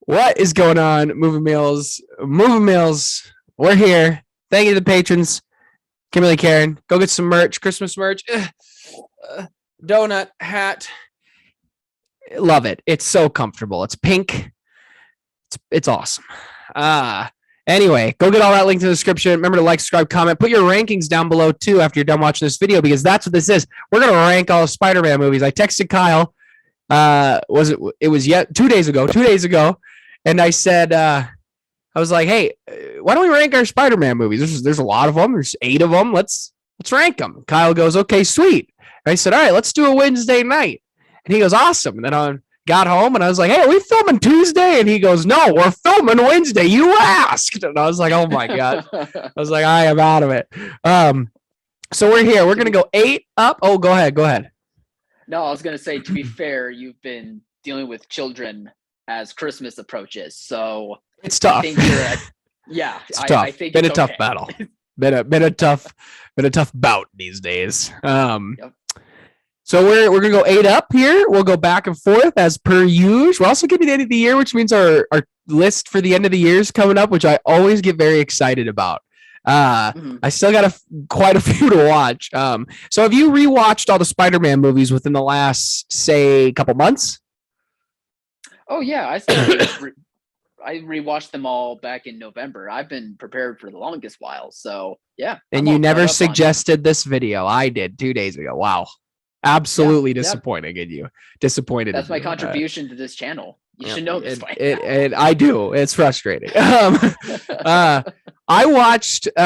What is going on, Movie Meals? Movie Meals, we're here. Thank you to the patrons. Kimberly, Karen, go get some merch, Christmas merch. Donut hat. Love it. It's so comfortable. It's pink. It's awesome. Anyway, go get all that link in the description. Remember to like, subscribe, comment. Put your rankings down below too after you're done watching this video, because that's what this is. We're gonna rank all the Spider-Man movies. I texted Kyle. It was yet 2 days ago, and I said, I was like, hey, why don't we rank our Spider-Man movies? There's a lot of them. There's 8 of them. Let's rank them. Kyle goes, okay, sweet. And I said, all right, let's do a Wednesday night. And he goes, awesome. And then I got home and I was like, hey, are we filming Tuesday? And he goes, no, we're filming Wednesday. You asked. And I was like, oh my God. I was like, I am out of it. So we're here. We're going to go 8 up. Oh, go ahead. No, I was going to say, to be fair, you've been dealing with children as Christmas approaches. So it's tough. I think it's tough. I think been a tough battle. Been a tough bout these days. Yep. So we're gonna go 8 up here. We'll go back and forth as per usual. We're also getting to the end of the year, which means our list for the end of the year is coming up, which I always get very excited about. I still got quite a few to watch. So have you rewatched all the Spider-Man movies within the last, say, couple months? Oh yeah, I rewatched them all back in November. I've been prepared for the longest while, so yeah. And you never suggested this video. I did 2 days ago. Wow. Absolutely disappointing in you. Disappointed. That's my contribution to this channel. You should know this by now. And I do. It's frustrating. I watched. We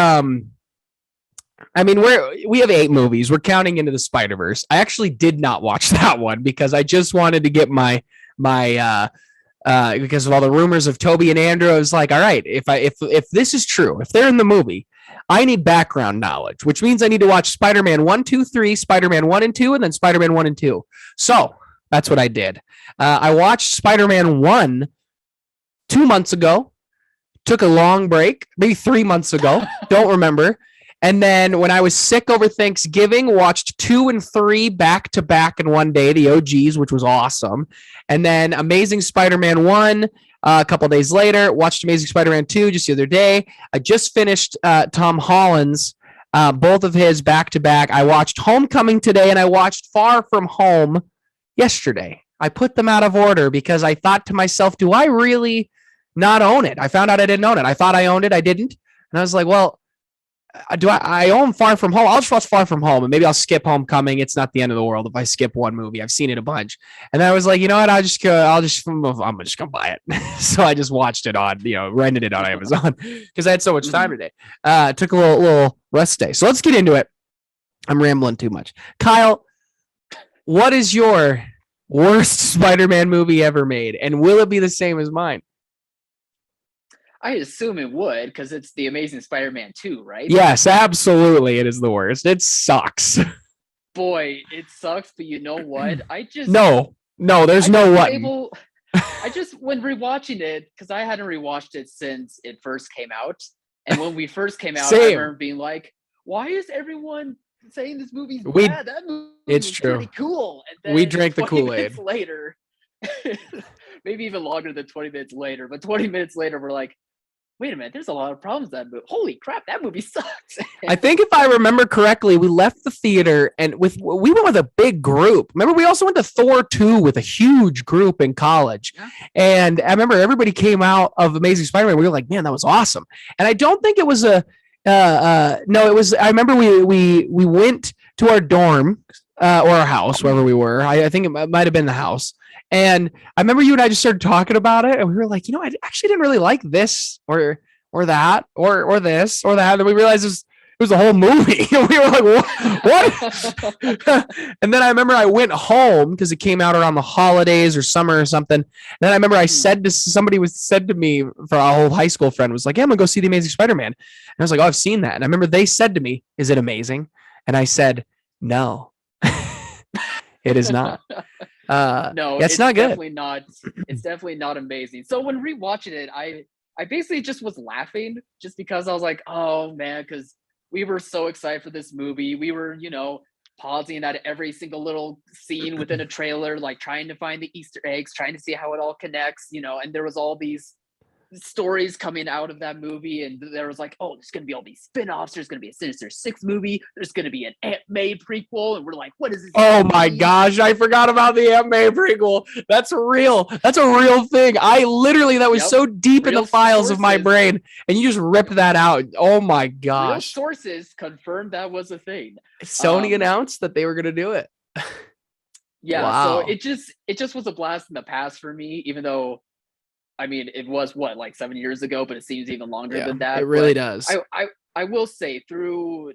have 8 movies. We're counting into the Spider-Verse. I actually did not watch that one because I just wanted to get my because of all the rumors of Toby and Andrew. I was like, all right, if this is true, if they're in the movie, I need background knowledge, which means I need to watch Spider-Man 1, 2, 3, Spider-Man 1 and 2, and then Spider-Man 1 and 2. So that's what I did. I watched Spider-Man 1 2 months ago, took a long break, maybe 3 months ago, don't remember. And then when I was sick over Thanksgiving, watched 2 and 3 back to back in one day, the OGs, which was awesome. And then Amazing Spider-Man 1 a couple days later, watched Amazing Spider-Man 2 just the other day. I just finished Tom Holland's, both of his back to back. I watched Homecoming today, and I watched Far From Home yesterday. I put them out of order because I thought to myself, do I really not own it? I found out I didn't own it. I thought I owned it. I didn't. And I was like, well, I own Far From Home. I'll just watch Far From Home, and maybe I'll skip Homecoming. It's not the end of the world if I skip one movie. I've seen it a bunch. And then I was like, you know what? I'm just gonna buy it. So I just watched it on, rented it on Amazon because I had so much time today. Took a little rest day. So let's get into it. I'm rambling too much. Kyle, what is your worst Spider-Man movie ever made? And will it be the same as mine? I assume it would, because it's the Amazing Spider-Man 2, right? Yes, absolutely. It is the worst. It sucks. Boy, it sucks, but you know what? No, there's no what. When rewatching it, because I hadn't rewatched it since it first came out. And when we first came out, I remember being like, why is everyone saying this movie's bad? That movie was pretty cool. And then we drank the Kool-Aid. Later, maybe even longer than 20 minutes later, but 20 minutes later, we're like, wait a minute, there's a lot of problems with that movie. Holy crap, that movie sucks. I think if I remember correctly, we left the theater and we went with a big group. Remember, we also went to Thor 2 with a huge group in college. Yeah. And I remember everybody came out of Amazing Spider-Man. We were like, man, that was awesome. And I don't think it was it was, I remember we went to our dorm or our house, wherever we were. I think it might've been the house. And I remember you and I just started talking about it, and we were like, I actually didn't really like this or that or this or that. And we realized it was the whole movie. And we were like, what? And then I remember I went home because it came out around the holidays or summer or something. And then I remember I said to me, for a whole high school friend, was like, yeah, I'm gonna go see The Amazing Spider-Man. And I was like, oh, I've seen that. And I remember they said to me, is it amazing? And I said, no, it is not. No, it's not good. It's definitely not amazing. So when rewatching it, I basically just was laughing just because I was like, oh man, because we were so excited for this movie. We were, pausing at every single little scene within a trailer, like trying to find the Easter eggs, trying to see how it all connects, and there was all these stories coming out of that movie, and there was like, oh, there's gonna be all these spin-offs, there's gonna be a Sinister Six movie, there's gonna be an Aunt May prequel, and we're like, what is this? Oh my gosh, I forgot about the Aunt May prequel. That's real. That's a real thing. I literally, that was so deep in the files of my brain, and you just ripped that out. Oh my gosh. Real sources confirmed that was a thing. Sony announced that they were gonna do it. Yeah, wow. So it just was a blast in the past for me, even though, I mean, it was like 7 years ago, but it seems even longer than that. It really does. I will say, through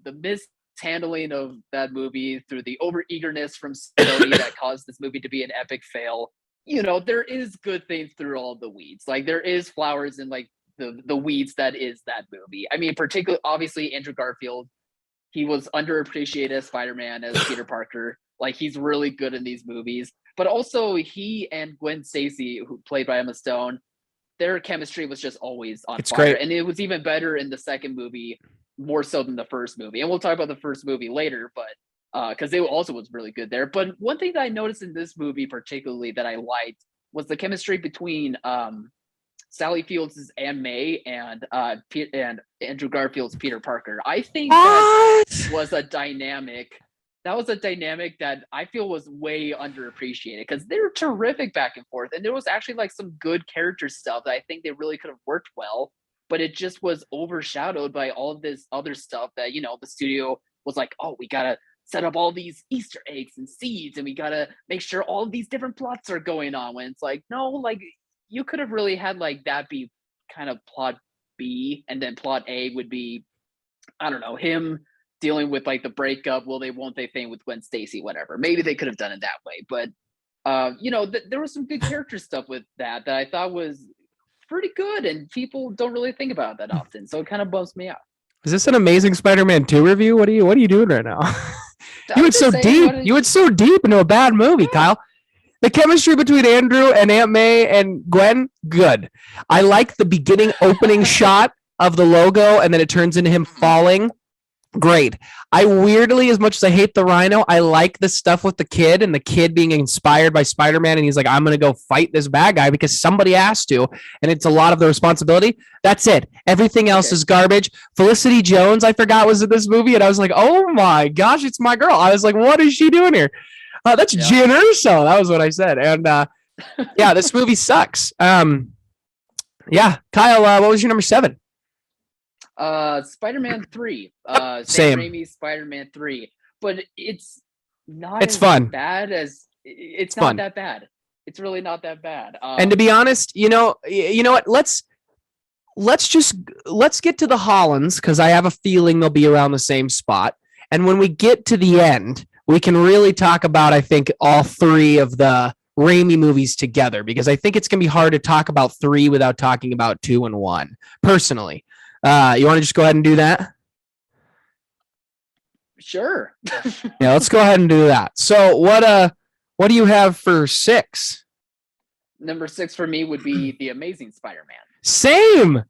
the mishandling of that movie, through the overeagerness from Sony that caused this movie to be an epic fail, there is good things through all the weeds. Like, there is flowers in like the weeds that is that movie. I mean, particularly, obviously, Andrew Garfield, he was underappreciated as Spider-Man, as Peter Parker. Like, he's really good in these movies. But also, he and Gwen Stacy, who played by Emma Stone, their chemistry was just always on fire. Great. And it was even better in the second movie, more so than the first movie. And we'll talk about the first movie later, but because it also was really good there. But one thing that I noticed in this movie particularly that I liked was the chemistry between Sally Fields' Aunt May and Andrew Garfield's Peter Parker. I think that was a dynamic. That was a dynamic that I feel was way underappreciated, because they're terrific back and forth. And there was actually like some good character stuff that I think they really could have worked well, but it just was overshadowed by all of this other stuff that, the studio was like, oh, we got to set up all these Easter eggs and seeds, and we got to make sure all of these different plots are going on, when it's like, no, like, you could have really had like that be kind of plot B, and then plot A would be, I don't know, him dealing with like the breakup, won't they thing with Gwen Stacy, whatever. Maybe they could have done it that way, but there was some good character stuff with that I thought was pretty good, and people don't really think about it that often, so it kind of bums me out. Is this an Amazing Spider-Man 2 review? What are you doing right now? You went so deep. You went so deep into a bad movie, Kyle. The chemistry between Andrew and Aunt May and Gwen, good. I like the beginning opening shot of the logo, and then it turns into him falling. Great. I weirdly, as much as I hate the Rhino, I like the stuff with the kid, and the kid being inspired by Spider-Man, and he's like, I'm going to go fight this bad guy because somebody has to, and it's a lot of the responsibility. That's it. Everything else is garbage. Felicity Jones, I forgot, was in this movie, and I was like, oh my gosh, it's my girl. I was like, what is she doing here? That's Jan Urso. That was what I said. And yeah, this movie sucks. Yeah, Kyle, what was your number 7? Spider-Man 3. Same. Sam Raimi's Spider-Man 3. But it's not as fun. Bad as it's fun. Not that bad. It's really not that bad. And to be honest, you know what? Let's get to the Hollands, because I have a feeling they'll be around the same spot. And when we get to the end, we can really talk about, I think, all 3 of the Raimi movies together, because I think it's going to be hard to talk about 3 without talking about 2 and 1, personally. You want to just go ahead and do that? Sure. Yeah, let's go ahead and do that. So what do you have for 6? Number 6 for me would be The Amazing Spider-Man. Same.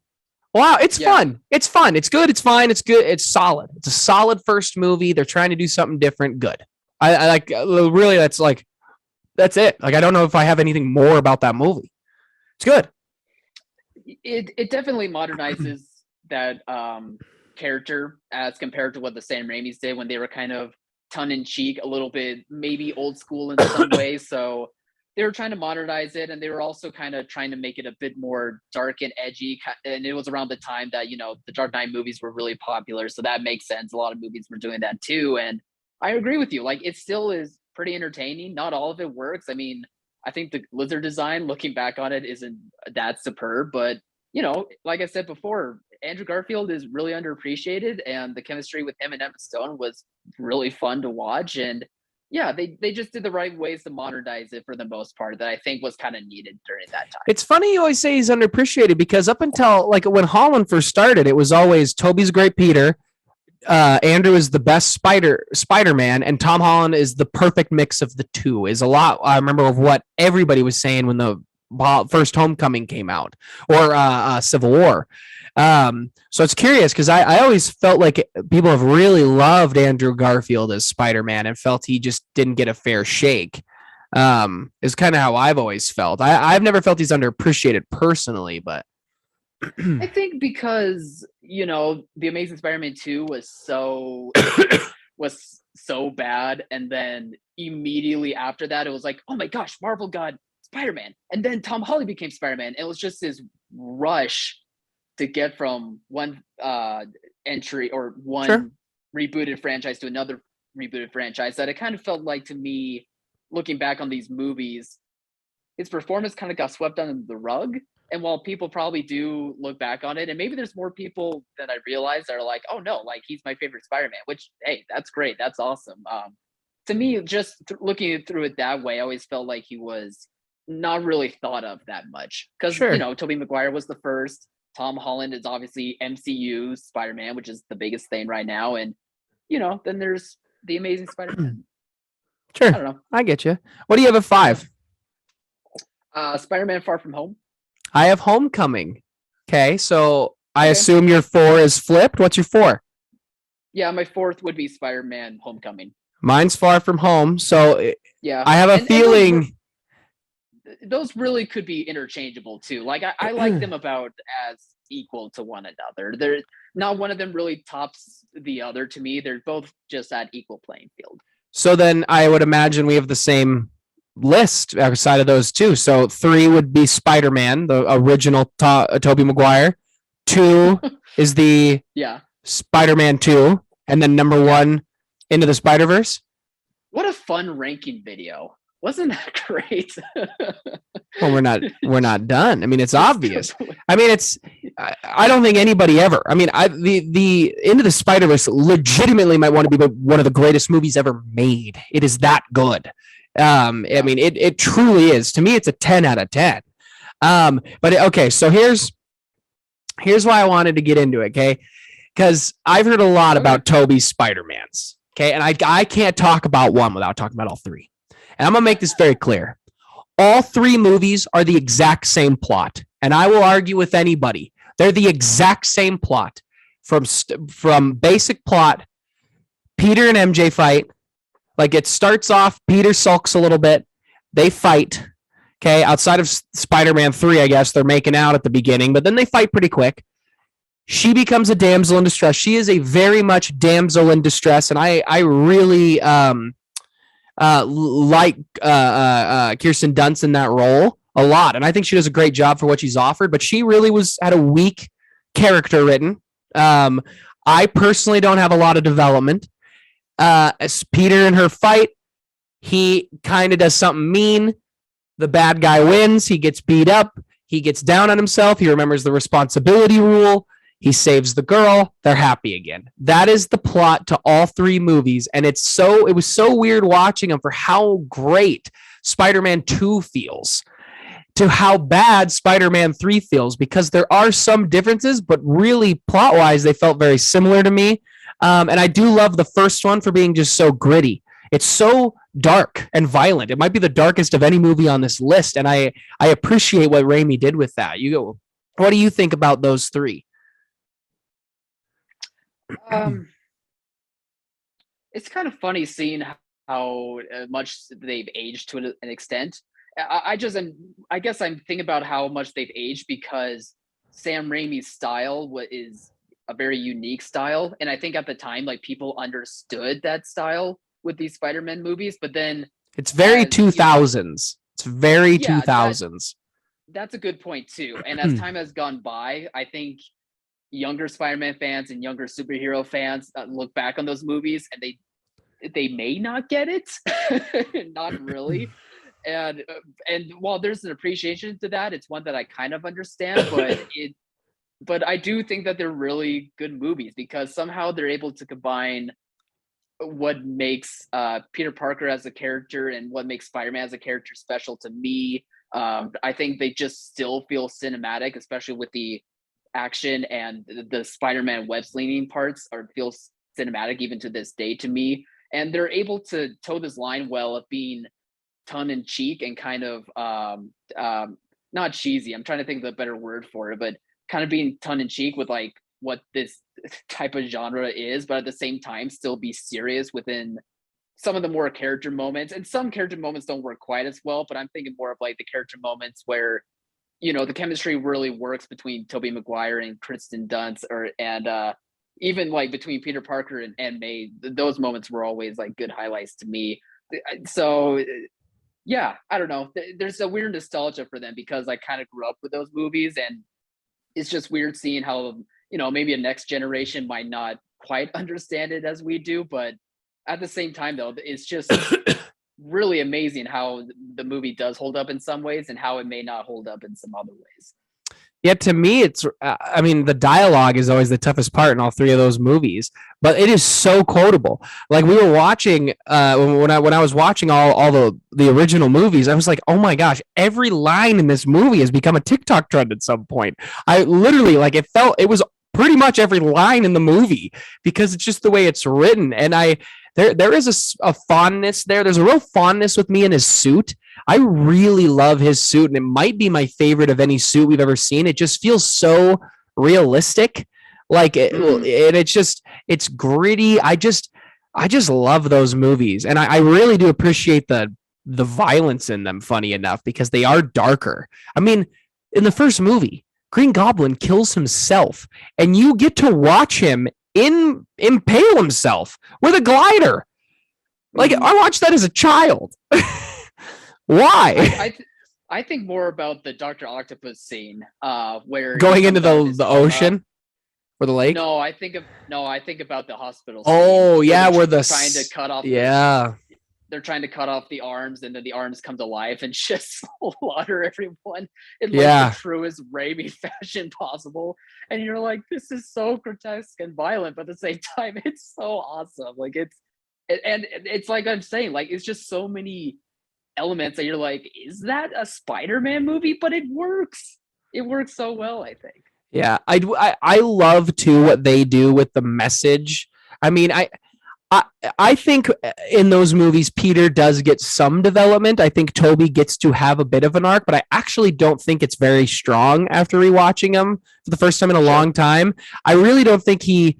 Wow, it's fun. It's fun. It's good. It's fine. It's good. It's solid. It's a solid first movie. They're trying to do something different. Good. I like, really, that's it. Like, I don't know if I have anything more about that movie. It's good. It definitely modernizes that character as compared to what the Sam Raimis did when they were kind of tongue-in-cheek, a little bit maybe old school in some ways. So they were trying to modernize it, and they were also kind of trying to make it a bit more dark and edgy. And it was around the time that, the Dark Knight movies were really popular. So that makes sense. A lot of movies were doing that too. And I agree with you. Like, it still is pretty entertaining. Not all of it works. I mean, I think the lizard design, looking back on it, isn't that superb. But, like I said before, Andrew Garfield is really underappreciated, and the chemistry with him and Emma Stone was really fun to watch. And yeah, they just did the right ways to modernize it for the most part, that I think was kind of needed during that time. It's funny you always say he's underappreciated, because up until like when Holland first started, it was always Tobey's a great Peter, Andrew is the best Spider-Man, and Tom Holland is the perfect mix of the two. Is a lot, I remember, of what everybody was saying when the first Homecoming came out, or Civil War. So it's curious because I always felt like people have really loved Andrew Garfield as Spider-Man and felt he just didn't get a fair shake. Is kind of how I've always felt. I've never felt he's underappreciated personally, but I think because, The Amazing Spider-Man 2 was so bad, and then immediately after that it was like, oh my gosh, Marvel got Spider-Man, and then Tom Holland became Spider-Man. It was just this rush to get from one entry or one rebooted franchise to another rebooted franchise that it kind of felt like, to me, looking back on these movies, his performance kind of got swept under the rug. And while people probably do look back on it, and maybe there's more people than I realize that are like, oh no, like he's my favorite Spider-Man, which, hey, that's great. That's awesome. To me, just looking through it that way, I always felt like he was not really thought of that much. Because, Tobey Maguire was the first. Tom Holland is obviously MCU Spider-Man, which is the biggest thing right now. And, then there's The Amazing Spider-Man. Sure. I don't know. I get you. What do you have at 5? Spider-Man Far From Home. I have Homecoming. Okay, so I assume your 4 is flipped. What's your 4? Yeah, my 4th would be Spider-Man Homecoming. Mine's Far From Home. So yeah, I have a feeling those really could be interchangeable too. Like I like them about as equal to one another. They're not one of them really tops the other to me. They're both just at equal playing field. So then I would imagine we have the same list outside of those two. So 3 would be Spider-Man, the original Tobey Maguire. 2 is the Spider-Man 2, and then number 1, Into the Spider-Verse. What a fun ranking video. Wasn't that great? Well, we're not done. I mean, it's obvious. I mean, I don't think anybody ever. I mean, the Into the Spider-Verse legitimately might want to be one of the greatest movies ever made. It is that good. I mean, it truly is. To me, it's a 10 out of 10. But okay, so here's why I wanted to get into it, okay? Because I've heard a lot about Tobey's Spider-Mans, okay? And I can't talk about one without talking about all 3. And I'm going to make this very clear. All 3 movies are the exact same plot. And I will argue with anybody. They're the exact same plot. From basic plot, Peter and MJ fight. Like, it starts off, Peter sulks a little bit. They fight. Okay, outside of Spider-Man 3, I guess, they're making out at the beginning. But then they fight pretty quick. She becomes a damsel in distress. She is a very much damsel in distress. And I really... like Kirsten Dunst in that role a lot, and I think she does a great job for what she's offered. But she really had a weak character written. I personally don't have a lot of development. As Peter in her fight, he kind of does something mean. The bad guy wins. He gets beat up. He gets down on himself. He remembers the responsibility rule. He saves the girl. They're happy again. That is the plot to all 3 movies. And it was so weird watching them for how great Spider-Man 2 feels to how bad Spider-Man 3 feels, because there are some differences, but really plot-wise, they felt very similar to me. And I do love the first one for being just so gritty. It's so dark and violent. It might be the darkest of any movie on this list. And I appreciate what Raimi did with that. What do you think about those 3? It's kind of funny seeing how much they've aged to an extent. I guess I'm thinking about how much they've aged because Sam Raimi's style is a very unique style, and I think at the time, like, people understood that style with these Spider-Man movies, but then it's very 2000s. It's very 2000s. That's a good point too. And as time has gone by, I think younger Spider-Man fans and younger superhero fans look back on those movies and they may not get it, not really. And while there's an appreciation to that, it's one that I kind of understand, but I do think that they're really good movies because somehow they're able to combine what makes Peter Parker as a character and what makes Spider-Man as a character special to me. I think they just still feel cinematic, especially with the action and the Spider-Man web slinging parts feels cinematic even to this day to me. And they're able to toe this line well of being tongue in cheek and kind of not cheesy. I'm trying to think of a better word for it, but kind of being tongue in cheek with like what this type of genre is, but at the same time still be serious within some of the more character moments. And some character moments don't work quite as well, but I'm thinking more of like the character moments where, you know, the chemistry really works between Tobey Maguire and Kristen Dunst, and even like between Peter Parker and May. Those moments were always like good highlights to me. So yeah, I don't know. There's a weird nostalgia for them because I kind of grew up with those movies, and it's just weird seeing how, you know, maybe a next generation might not quite understand it as we do, but at the same time though, it's just really amazing how the movie does hold up in some ways and how it may not hold up in some other ways. Yeah, to me, it's, I mean, the dialogue is always the toughest part in all three of those movies, but it is so quotable. Like we were watching, when I was watching all the original movies, I was like, oh my gosh, every line in this movie has become a TikTok trend at some point. I literally, like, it was pretty much every line in the movie because it's just the way it's written. And there is a fondness there. There's a real fondness with me in his suit. I really love his suit, and it might be my favorite of any suit we've ever seen. It just feels so realistic. Like it's gritty. I just love those movies. And I really do appreciate the violence in them, funny enough, because they are darker. I mean, in the first movie, Green Goblin kills himself, and you get to watch him impale himself with a glider. Like, I watched that as a child. Why? I think more about the Dr. Octopus scene, where going into the ocean or the lake. No, I think about the hospital scene. Oh yeah, where the trying to cut off. Yeah, they're trying to cut off the arms, and then the arms come to life and just slaughter everyone in like the truest Raimi fashion possible. And you're like, this is so grotesque and violent, but at the same time, it's so awesome. Like it's like I'm saying, like it's just so many elements that you're like, is that a Spider-Man movie? But it works. It works so well, I think. Yeah, I love too what they do with the message. I mean, I think in those movies, Peter does get some development. I think Tobey gets to have a bit of an arc, but I actually don't think it's very strong after rewatching him for the first time in a long time. I really don't think he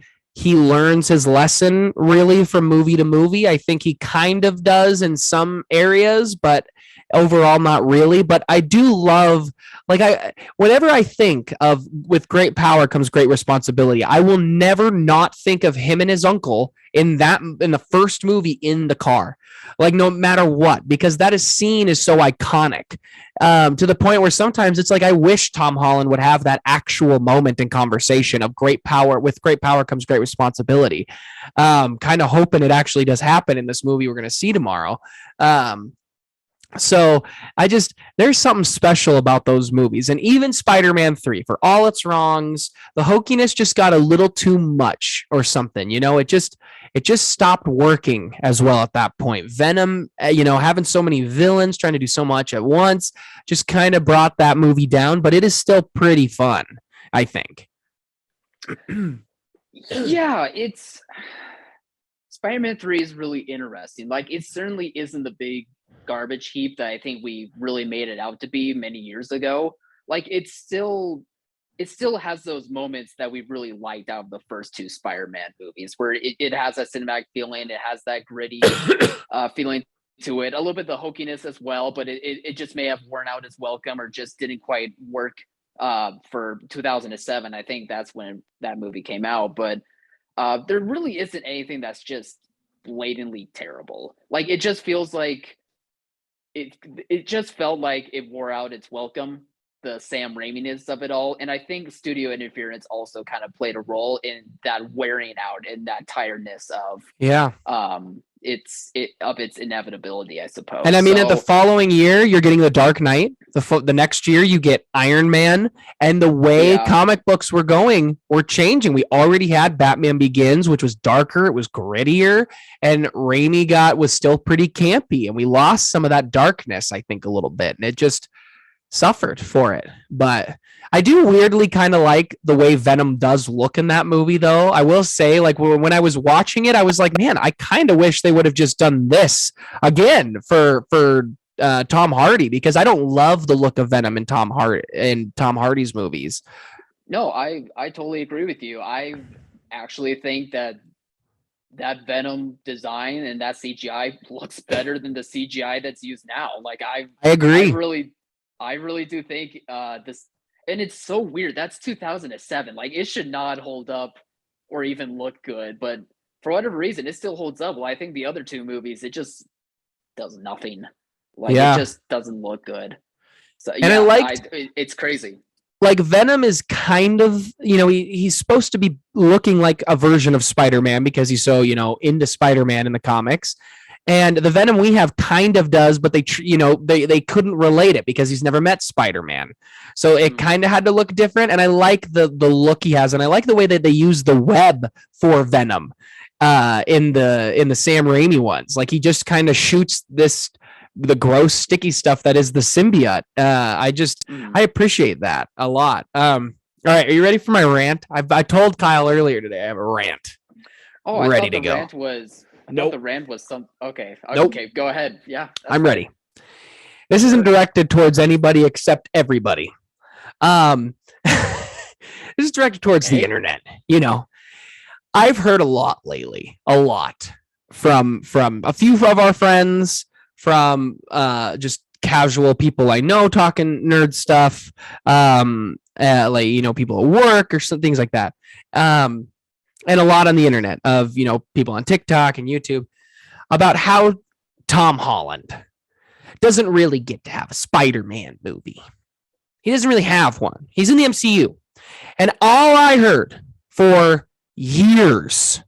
learns his lesson really from movie to movie. I think he kind of does in some areas, but overall not really. But I do love, like, whenever I think of with great power comes great responsibility, I will never not think of him and his uncle in the first movie in the car, like no matter what, because that scene is so iconic, to the point where sometimes it's like I wish Tom Holland would have that actual moment in conversation of great power. With great power comes great responsibility. Kind of hoping it actually does happen in this movie we're going to see tomorrow. So there's something special about those movies. And even Spider-Man 3, for all its wrongs, the hokiness just got a little too much or something, you know, it just stopped working as well at that point. Venom, you know, having so many villains, trying to do so much at once, just kind of brought that movie down, but it is still pretty fun, I think. Yeah, it's Spider-Man 3 is really interesting. Like, it certainly isn't the big garbage heap that I think we really made it out to be many years ago. Like, it still has those moments that we really liked out of the first two Spider-Man movies, where it has that cinematic feeling, it has that gritty feeling to it, a little bit the hokiness as well, but it just may have worn out its welcome or just didn't quite work for 2007. I think that's when that movie came out, but there really isn't anything that's just blatantly terrible. Like, it just feels like it just felt like it wore out its welcome, the Sam Raimi-ness of it all. And I think studio interference also kind of played a role in that wearing out and that tiredness of its inevitability, I suppose. And I mean, the following year, you're getting The Dark Knight. The next year, you get Iron Man. And the way comic books were changing. We already had Batman Begins, which was darker. It was grittier. And Raimi was still pretty campy. And we lost some of that darkness, I think, a little bit. And it just suffered for it. But I do weirdly kind of like the way Venom does look in that movie, though. I will say, like, when I was watching it, I was like, man, I kind of wish they would have just done this again for Tom Hardy, because I don't love the look of Venom in Tom Hardy's movies. No, I totally agree with you. I actually think that Venom design and that CGI looks better than the CGI that's used now. Like I agree. I really do think this, and it's so weird. That's 2007. Like it should not hold up or even look good, but for whatever reason, it still holds up. Well, I think the other two movies, it just does nothing. Like it just doesn't look good. So and I it's crazy. Like Venom is kind of, he's supposed to be looking like a version of Spider-Man because he's so, into Spider-Man in the comics. And the Venom we have kind of does, but they couldn't relate it because he's never met Spider-Man. So it kind of had to look different. And I like the look he has. And I like the way that they use the web for Venom in the Sam Raimi ones. Like he just kind of shoots the gross sticky stuff that is the symbiote. I appreciate that a lot. All right, are you ready for my rant? I told Kyle earlier today I have a rant. Oh, ready to go. The rant was some. Okay. Nope. Okay, go ahead. Yeah, I'm ready. This isn't directed towards anybody except everybody. This is directed towards the internet. I've heard a lot lately, from a few of our friends, from just casual people I know talking nerd stuff, people at work or some things like that, and a lot on the internet of people on TikTok and YouTube about how Tom Holland doesn't really get to have a Spider-Man movie. He doesn't really have one. He's in the MCU, and all I heard for years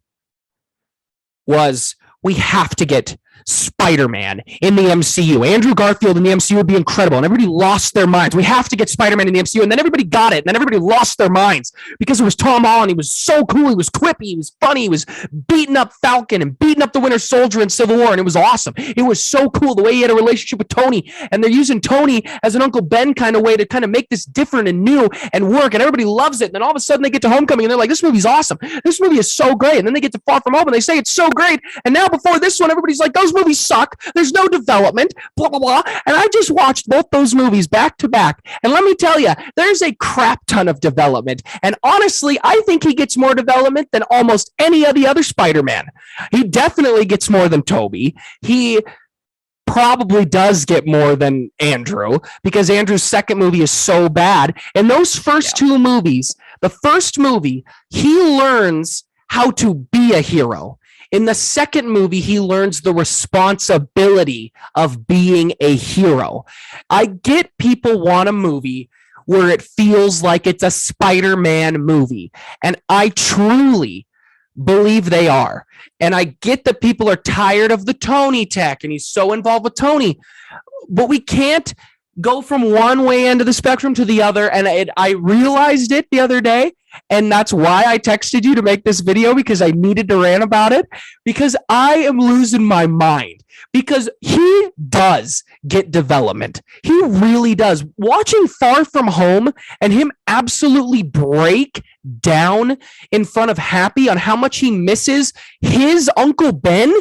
was we have to get Spider-Man in the MCU. Andrew Garfield in the MCU would be incredible. And everybody lost their minds. We have to get Spider-Man in the MCU. And then everybody got it. And then everybody lost their minds because it was Tom Holland. He was so cool. He was quippy. He was funny. He was beating up Falcon and beating up the Winter Soldier in Civil War. And it was awesome. It was so cool the way he had a relationship with Tony. And they're using Tony as an Uncle Ben kind of way to kind of make this different and new and work. And everybody loves it. And then all of a sudden they get to Homecoming and they're like, this movie's awesome. This movie is so great. And then they get to Far From Home and they say it's so great. And now before this one, everybody's like, those movies suck. There's no development, blah, blah, blah. And I just watched both those movies back to back. And let me tell you, there's a crap ton of development. And honestly, I think he gets more development than almost any of the other Spider-Man. He definitely gets more than Tobey. He probably does get more than Andrew because Andrew's second movie is so bad. In those first two movies, the first movie, he learns how to be a hero. In the second movie, he learns the responsibility of being a hero. I get people want a movie where it feels like it's a Spider-Man movie, and I truly believe they are. And I get that people are tired of the Tony tech, and he's so involved with Tony, but we can't go from one way end of the spectrum to the other. And I realized it the other day. And that's why I texted you to make this video, because I needed to rant about it, because I am losing my mind, because he does get development. He really does. Watching Far From Home and him absolutely break down in front of Happy on how much he misses his Uncle Ben.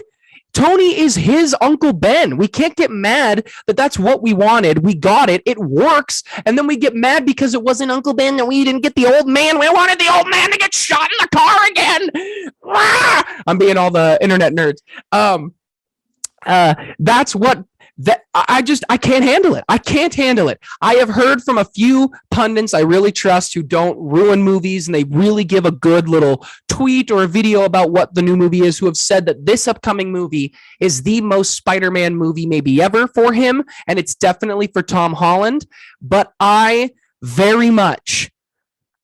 Tony is his Uncle Ben. We can't get mad that that's what we wanted. We got it. It works. And then we get mad because it wasn't Uncle Ben and we didn't get the old man. We wanted the old man to get shot in the car again. I'm being all the internet nerds. That's what I can't handle it. I can't handle it. I have heard from a few pundits I really trust who don't ruin movies, and they really give a good little tweet or a video about what the new movie is, who have said that this upcoming movie is the most Spider-Man movie maybe ever for him, and it's definitely for Tom Holland. But I very much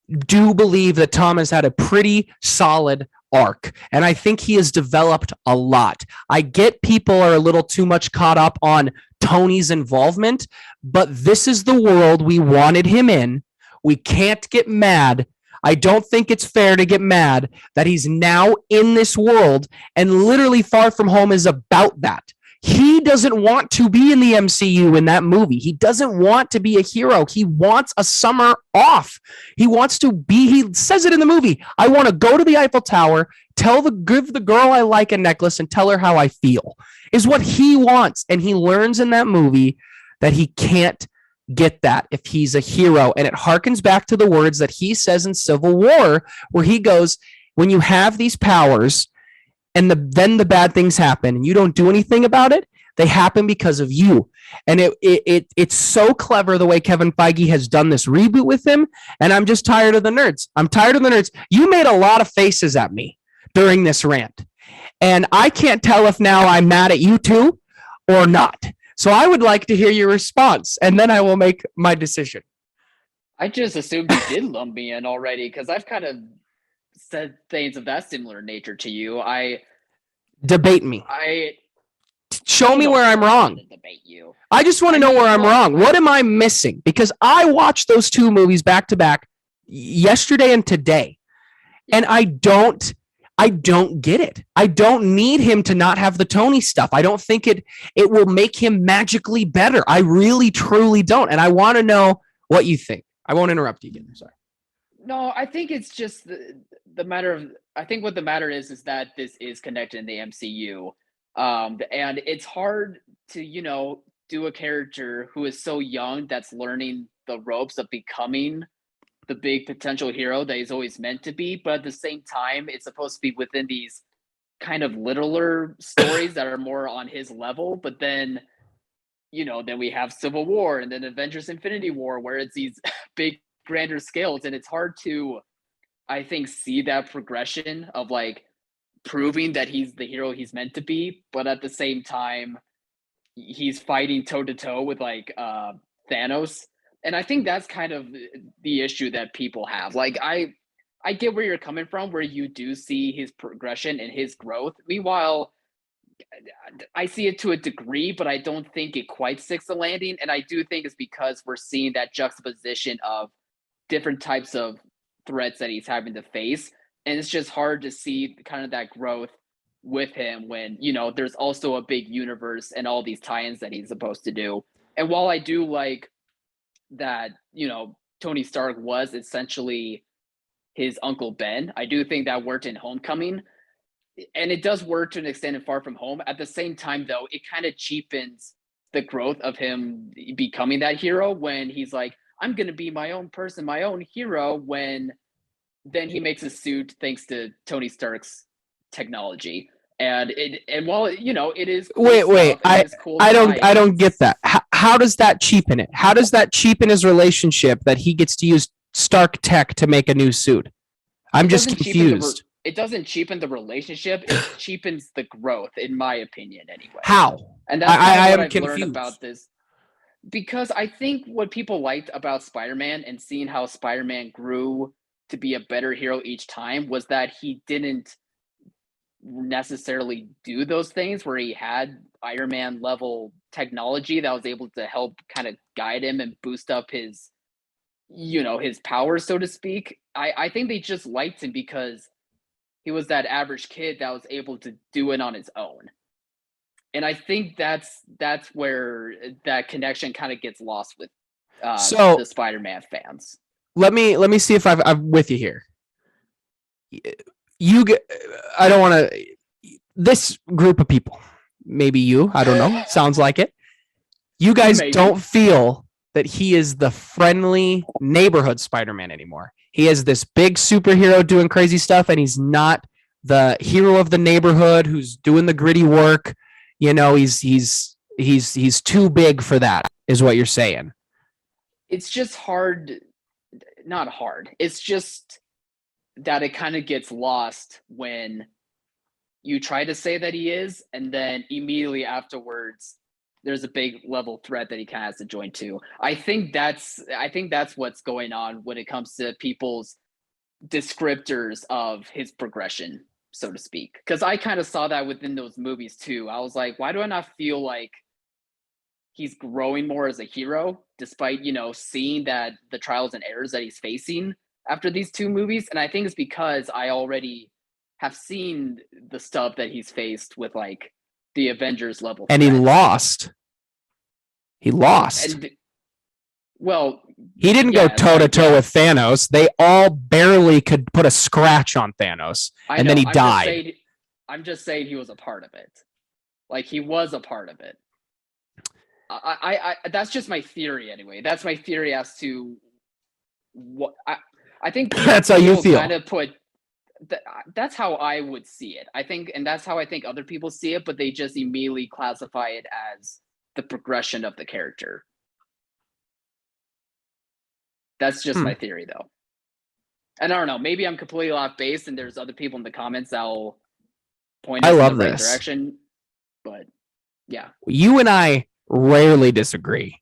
do believe that Tom has had a pretty solid arc, and I think he has developed a lot. I get people are a little too much caught up on Tony's involvement, but this is the world we wanted him in. We can't get mad. I don't think it's fair to get mad that he's now in this world, and literally Far From Home is about that. He doesn't want to be in the MCU in that movie. He doesn't want to be a hero. He wants a summer off. He wants to be, he says it in the movie, I want to go to the Eiffel Tower, give the girl I like a necklace and tell her how I feel. is what he wants. And he learns in that movie that he can't get that if he's a hero. And it harkens back to the words that he says in Civil War, where he goes, when you have these powers and then the bad things happen and you don't do anything about it, they happen because of you. And it's so clever the way Kevin Feige has done this reboot with him. And I'm just tired of the nerds. I'm tired of the nerds. You made a lot of faces at me during this rant. And I can't tell if now I'm mad at you too or not. So I would like to hear your response, and then I will make my decision. I just assumed you did lump me in already, because I've kind of said things of that similar nature to you. Debate me. Show me where I'm wrong. Debate you. I just want to know where I'm wrong. What am I missing? Because I watched those two movies back to back yesterday and today, and I don't get it. I don't need him to not have the Tony stuff. I don't think it will make him magically better. I really, truly don't. And I want to know what you think. I won't interrupt you again. Sorry. No, I think it's just the matter of, I think what the matter is that this is connected in the MCU. And it's hard to, do a character who is so young that's learning the ropes of becoming the big potential hero that he's always meant to be, but at the same time, it's supposed to be within these kind of littler stories that are more on his level. But then, then we have Civil War and then Avengers Infinity War, where it's these big, grander scales. And it's hard to, I think, see that progression of like proving that he's the hero he's meant to be. But at the same time, he's fighting toe to toe with like Thanos. And I think that's kind of the issue that people have. Like, I get where you're coming from, where you do see his progression and his growth. Meanwhile, I see it to a degree, but I don't think it quite sticks the landing. And I do think it's because we're seeing that juxtaposition of different types of threats that he's having to face. And it's just hard to see kind of that growth with him when, there's also a big universe and all these tie-ins that he's supposed to do. And while I do like that, Tony Stark was essentially his Uncle Ben, I do think that worked in Homecoming, and it does work to an extent in Far From Home. At the same time, though, it kind of cheapens the growth of him becoming that hero when he's like, I'm going to be my own person, my own hero, when then he makes a suit thanks to Tony Stark's technology. And while it is cool wait, I don't get that. How does that cheapen it? How does that cheapen his relationship that he gets to use Stark tech to make a new suit? I'm just confused. It doesn't cheapen the relationship. It cheapens the growth, in my opinion, anyway. How? And that's I am confused learned about this. Because I think what people liked about Spider-Man and seeing how Spider-Man grew to be a better hero each time was that he didn't necessarily do those things where he had Iron Man level technology that was able to help kind of guide him and boost up his his powers, so to speak. I think they just liked him because he was that average kid that was able to do it on his own. And I think that's where that connection kind of gets lost with the Spider-Man fans. Let me see if I'm with you here. I don't want to. This group of people, maybe you, I don't know. Sounds like it. You guys don't feel that he is the friendly neighborhood Spider-Man anymore. He is this big superhero doing crazy stuff, and he's not the hero of the neighborhood who's doing the gritty work. He's too big for that, is what you're saying. It's just hard. Not hard. It's just that it kind of gets lost when you try to say that he is, and then immediately afterwards there's a big level threat that he kind of has to join to. I think that's what's going on when it comes to people's descriptors of his progression, so to speak. Because I kind of saw that within those movies too. I was like, why do I not feel like he's growing more as a hero, despite seeing that the trials and errors that he's facing after these two movies? And I think it's because I already have seen the stuff that he's faced with like the Avengers level. And threats. He lost. And, well, he didn't go toe to toe with Thanos. They all barely could put a scratch on Thanos, and then he died. I'm just saying he was a part of it. Like he was a part of it. I that's just my theory anyway. That's my theory as to what I think. That's how you feel. Kind of put. That's how I would see it. I think, and that's how I think other people see it. But they just immediately classify it as the progression of the character. That's just my theory, though. And I don't know. Maybe I'm completely off base, and there's other people in the comments that'll point us in the right direction. But yeah, you and I rarely disagree,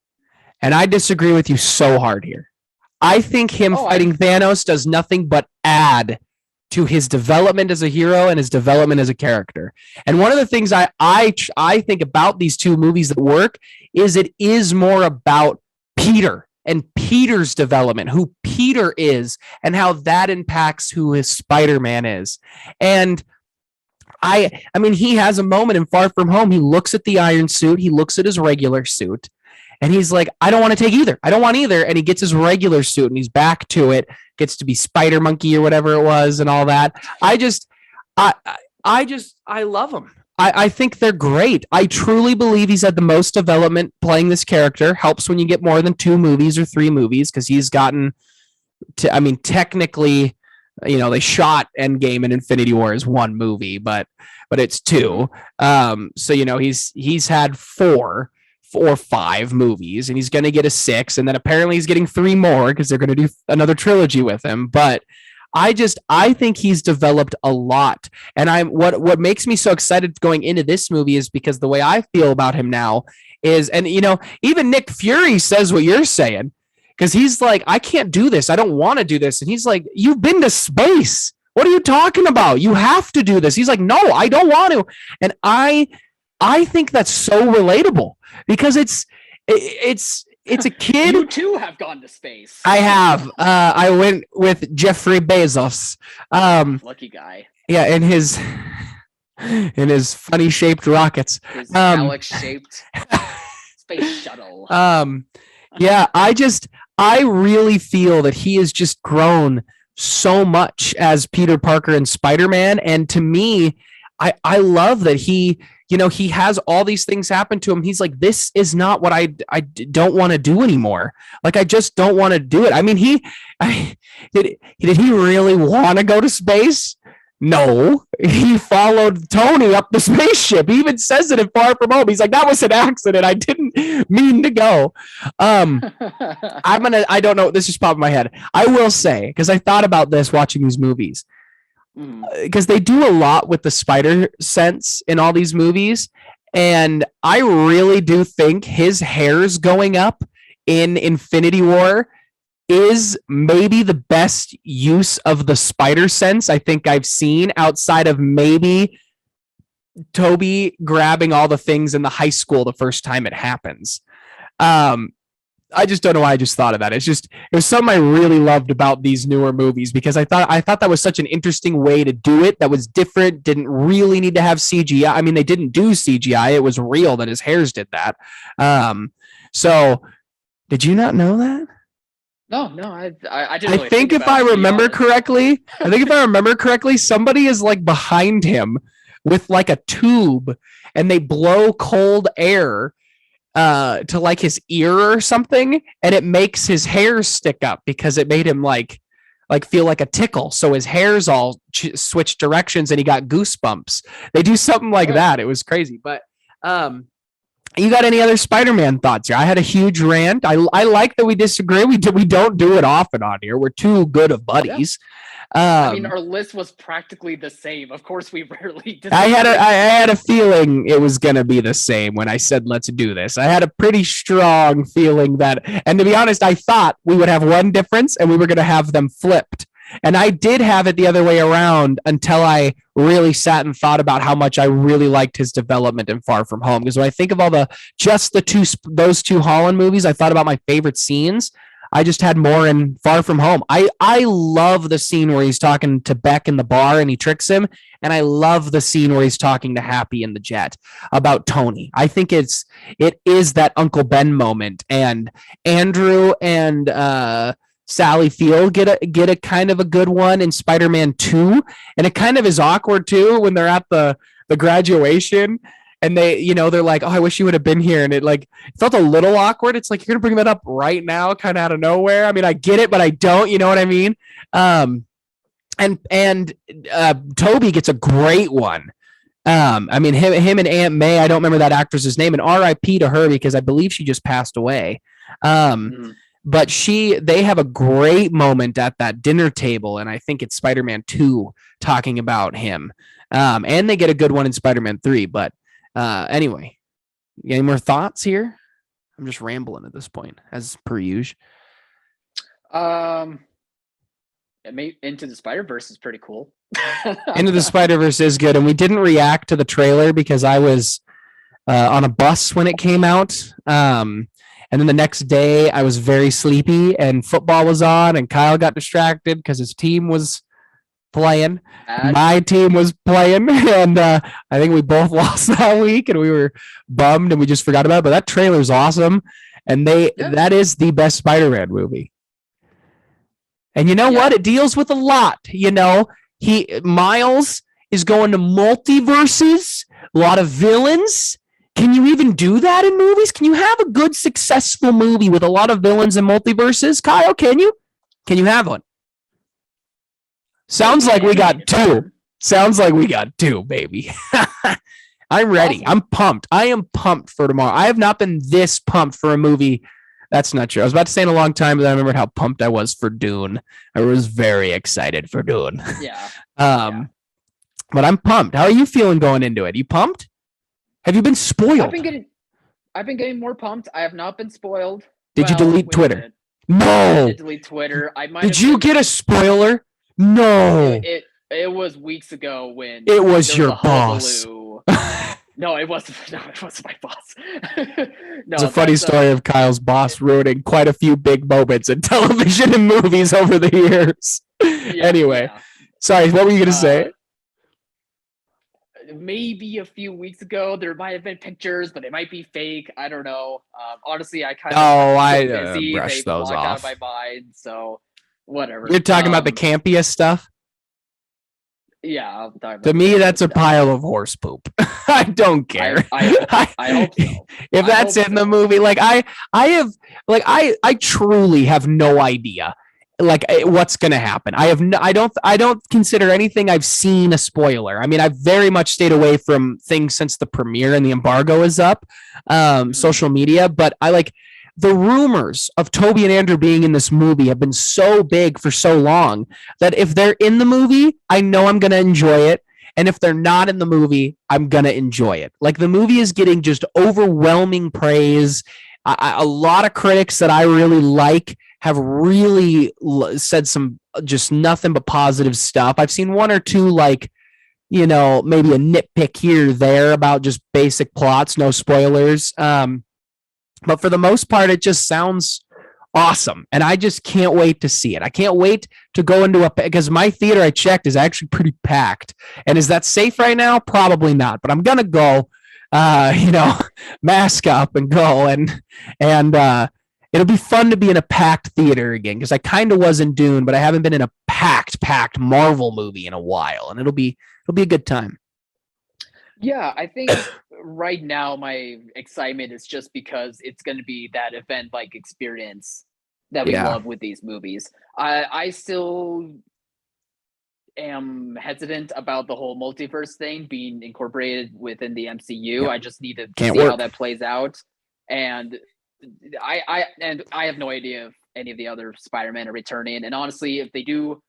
and I disagree with you so hard here. I think him fighting Thanos does nothing but add to his development as a hero and his development as a character. And one of the things I think about these two movies that work is it is more about Peter and Peter's development, who Peter is, and how that impacts who his Spider-Man is. And I mean, he has a moment in Far From Home. He looks at the iron suit. He looks at his regular suit. And he's like, I don't want to take either. I don't want either. And he gets his regular suit and he's back to it. Gets to be Spider Monkey or whatever it was and all that. I love him. I think they're great. I truly believe he's had the most development playing this character. Helps when you get more than 2 movies or 3 movies, because he's gotten to, I mean, technically, you know, they shot Endgame and Infinity War as 1 movie, but it's 2. So, you know, he's had 4 or 5 movies, and he's going to get a 6, and then apparently he's getting 3 more because they're going to do another trilogy with him. But I think he's developed a lot, and what makes me so excited going into this movie is because the way I feel about him now is, and you know, even Nick Fury says what you're saying, because he's like, I can't do this, I don't want to do this, and he's like, you've been to space, what are you talking about? You have to do this. He's like, no, I don't want to. And I think that's so relatable, because it's a kid. You too have gone to space. I have. I went with Jeffrey Bezos. Lucky guy. Yeah, in his funny shaped rockets. His Alex shaped space shuttle. Yeah, I really feel that he has just grown so much as Peter Parker and Spider-Man. And to me, I love that he has all these things happen to him. He's like, this is not what I don't want to do anymore. Like, I just don't want to do it. I mean, did he really want to go to space? No, he followed Tony up the spaceship. He even says it in Far From Home. He's like, that was an accident. I didn't mean to go. I don't know. This just popped in my head. I will say, because I thought about this watching these movies, because they do a lot with the spider sense in all these movies, and I really do think his hairs going up in Infinity War is maybe the best use of the spider sense I think I've seen, outside of maybe Toby grabbing all the things in the high school the first time it happens. I just don't know why I just thought of that. It was something I really loved about these newer movies, because I thought that was such an interesting way to do it. That was different. Didn't really need to have CGI. I mean, they didn't do CGI. It was real that his hairs did that. So did you not know that? No, I didn't. Really I think if I remember correctly, somebody is like behind him with like a tube, and they blow cold air to like his ear or something, and it makes his hair stick up because it made him like feel like a tickle. So his hair's all switched directions, and he got goosebumps. They do something like that. It was crazy. But you got any other Spider-Man thoughts here? I had a huge rant. I like that we disagree. We don't do it often on here. We're too good of buddies. I mean, our list was practically the same. Of course, we rarely disagree. I had a feeling it was going to be the same when I said, let's do this. I had a pretty strong feeling that, and to be honest, I thought we would have one difference and we were going to have them flipped. And I did have it the other way around until I really sat and thought about how much I really liked his development in Far From Home. Because when I think of those two Holland movies, I thought about my favorite scenes. I just had more in Far From Home. I love the scene where he's talking to Beck in the bar and he tricks him. And I love the scene where he's talking to Happy in the jet about Tony. I think it is that Uncle Ben moment. And Andrew and Sally Field get a kind of a good one in Spider-Man 2. And it kind of is awkward too when they're at the graduation and they're like, oh, I wish you would have been here. And it like felt a little awkward. It's like, you're going to bring that up right now, kind of out of nowhere. I mean, I get it, but I don't, you know what I mean? And Toby gets a great one. I mean, him and Aunt May, I don't remember that actress's name, and RIP to her because I believe she just passed away. But they have a great moment at that dinner table, and I think it's Spider-Man 2 talking about him. And they get a good one in Spider-Man 3. But anyway, any more thoughts here? I'm just rambling at this point, as per usual. Into the Spider-Verse is pretty cool. Into the Spider-Verse is good, and we didn't react to the trailer because I was on a bus when it came out. And then the next day I was very sleepy and football was on and Kyle got distracted because his team was playing. My team was playing, and I think we both lost that week and we were bummed and we just forgot about it. But that trailer's awesome, and that is the best Spider-Man movie. And you know what? It deals with a lot. Miles is going to multiverses, a lot of villains. Can you even do that in movies? Can you have a good, successful movie with a lot of villains and multiverses? Kyle, can you? Can you have one? Sounds like we got two. Sounds like we got two, baby. I'm ready. I'm pumped. I am pumped for tomorrow. I have not been this pumped for a movie. That's not true. I was about to say in a long time, but I remembered how pumped I was for Dune. I was very excited for Dune. Yeah. But I'm pumped. How are you feeling going into it? You pumped? Have you been spoiled? I've been getting more pumped. I have not been spoiled. Did you delete Twitter? No. I did delete Twitter. Did you get a spoiler? No. It was weeks ago when it was your boss. No, it wasn't. No, it wasn't my boss. It's a funny story of Kyle's boss ruining quite a few big moments in television and movies over the years. Anyway, sorry. What were you gonna say? Maybe a few weeks ago there might have been pictures, but it might be fake. I don't know. Honestly, I kind of brushed those off out of my mind. So whatever. You're talking about the campiest stuff. Yeah, I'm talking about to me, that's a pile of horse poop. I don't care. I hope so. If that's in the movie, like I truly have no idea, like what's gonna happen. I don't consider anything I've seen a spoiler. I mean, I've very much stayed away from things since the premiere and the embargo is up, social media. But I like the rumors of Toby and Andrew being in this movie have been so big for so long that if they're in the movie, I know I'm going to enjoy it. And if they're not in the movie, I'm going to enjoy it. Like the movie is getting just overwhelming praise. A lot of critics that I really like have really said some just nothing but positive stuff. I've seen one or two, like, maybe a nitpick here or there about just basic plots, no spoilers. But for the most part, it just sounds awesome. And I just can't wait to see it. I can't wait to go into because my theater I checked is actually pretty packed. And is that safe right now? Probably not. But I'm going to go, mask up and go. And it'll be fun to be in a packed theater again, because I kind of was in Dune, but I haven't been in a packed Marvel movie in a while. And it'll be a good time. Yeah, I think right now my excitement is just because it's going to be that event-like experience that we love with these movies. I still am hesitant about the whole multiverse thing being incorporated within the MCU. Yeah. I just need to see how that plays out. And I have no idea if any of the other Spider-Man are returning. And honestly, if they do,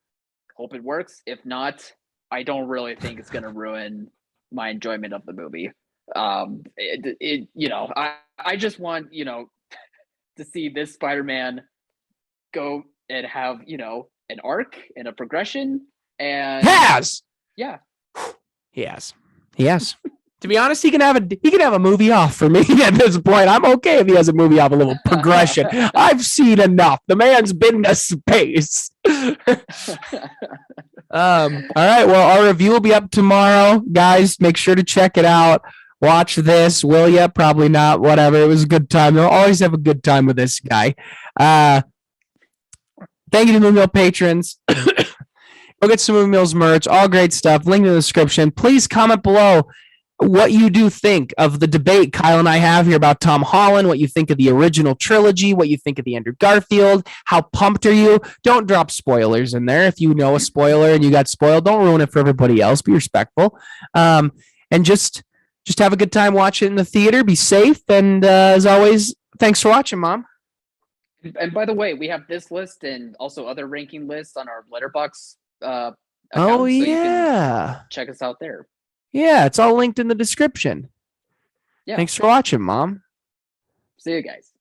hope it works. If not, I don't really think it's going to ruin my enjoyment of the movie. I just want, to see this Spider-Man go and have, an arc and a progression. And he has. To be honest, he can have a movie off for me at this point. I'm okay if he has a movie off, a little progression. I've seen enough. The man's been to space. All right. Well, our review will be up tomorrow, guys. Make sure to check it out. Watch this. Will ya? Probably not. Whatever. It was a good time. They'll always have a good time with this guy. Thank you to Movie Mill patrons. Go get some Movie Mills merch. All great stuff. Link in the description. Please comment below. what you do think of the debate Kyle and I have here about Tom Holland, what you think of the original trilogy, what you think of the Andrew Garfield, how pumped are you? Don't drop spoilers in there. If you know a spoiler and you got spoiled, don't ruin it for everybody else. Be respectful. And just have a good time watching in the theater. Be safe. And as always, thanks for watching, Mom. And by the way, we have this list and also other ranking lists on our Letterbox account. Oh, so you yeah. can check us out there. Yeah, it's all linked in the description. Yeah. Thanks for watching, Mom. See you guys.